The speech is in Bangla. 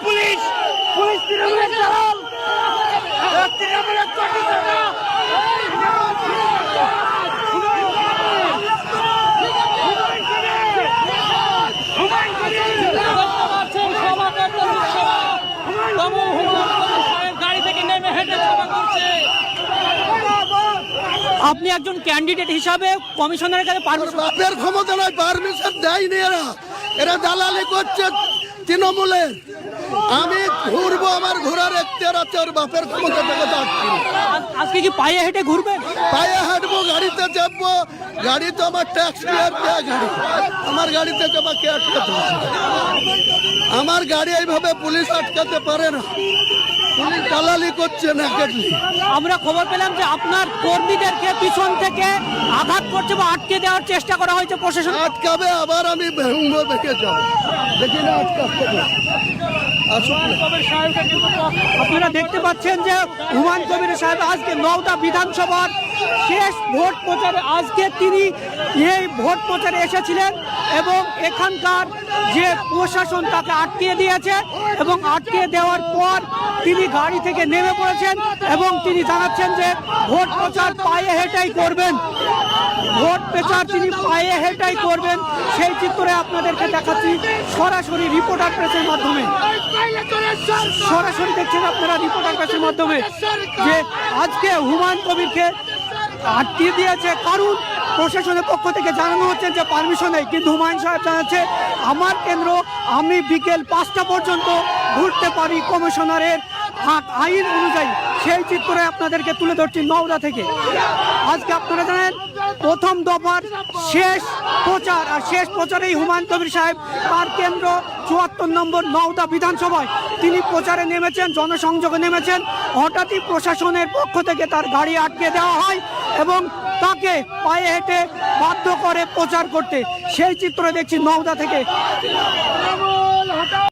পুলিশ পুলিশ তৃণমূলের দালাল তৃণমূলের গাড়ি থেকে নেমে হেঁটে সভা করছে। আপনি একজন ক্যান্ডিডেট হিসাবে কমিশনারের কাছে বাপের ক্ষমতা নয়, পারমিশন দেয়নি এরা, এরা দালালি করছে তৃণমূলের। আমি ঘুরবো, আমার ঘোরার এখতিয়ার আছে, ওর বাপের ক্ষমতা থেকে আজকে কি পায়ে হেঁটে ঘুরবেন? পায়ে হাঁটবো, গাড়িতে চাপবো। গাড়ি তো আমার ট্যাক্স পেয়ার দেওয়া গাড়ি, আমার গাড়িতে চাপা কে আটকাতে? আমার গাড়ি এইভাবে পুলিশ আটকাতে পারে না, পুলিশ দালালি করছে না। আমরা খবর পেলাম যে আপনার কর্মীদেরকে পিছন থেকে আঘাত করছে বা আটকে দেওয়ার চেষ্টা করা হয়েছে প্রশাসন। আটকাবে, আবার আমি ভেঙে দেখে যাবো, দেখি না আটকাতে। আপনারা দেখতে পাচ্ছেন যে হুমায়ুন কবির সাহেব আজকে নওদা বিধানসভার শেষ ভোট প্রচারে আজকে তিনি এই ভোট প্রচারে এসেছিলেন এবং এখানকার যে প্রশাসন তাকে আটকে দিয়েছে এবং আটকে দেওয়ার পর তিনি গাড়ি থেকে নেমে পড়েছেন এবং তিনি জানাচ্ছেন যে ভোট প্রচার পায়ে হেঁটেই করবেন, ভোট প্রচার তিনি পায়ে হেঁটেই করবেন। সেই চিত্রে আপনাদেরকে দেখাচ্ছি সরাসরি রিপোর্টার প্রেসের মাধ্যমে, সরাসরি দেখছেন আপনারা রিপোর্টার প্রেসের মাধ্যমে যে আজকে হুমায়ুন কবিরকে আটকে দিয়েছে, কারণ প্রশাসনের পক্ষ থেকে জানানো হচ্ছে যে পারমিশন নেই, কিন্তু হুমায়ুন সাহেব জানাচ্ছে আমার কেন্দ্র, আমি বিকেল 5টা পর্যন্ত ঘুরতে পারি কমিশনারের আইন অনুযায়ী। সেই চিত্রে আপনাদেরকে তুলে ধরছি নওদা থেকে। আজকে আপনারা জানেন প্রথম দফার শেষ প্রচার, আর শেষ প্রচারেই হুমায়ুন কবির সাহেব তার কেন্দ্র 74 নম্বর নওদা বিধানসভায় তিনি প্রচারে নেমেছেন, জনসংযোগে নেমেছেন। হঠাৎই প্রশাসনের পক্ষ থেকে তার গাড়ি আটকে দেওয়া হয় এবং তাকে পায়ে হেঁটে বাধ্য করে প্রচার করতে। সেই চিত্র দেখছি নওদা থেকে।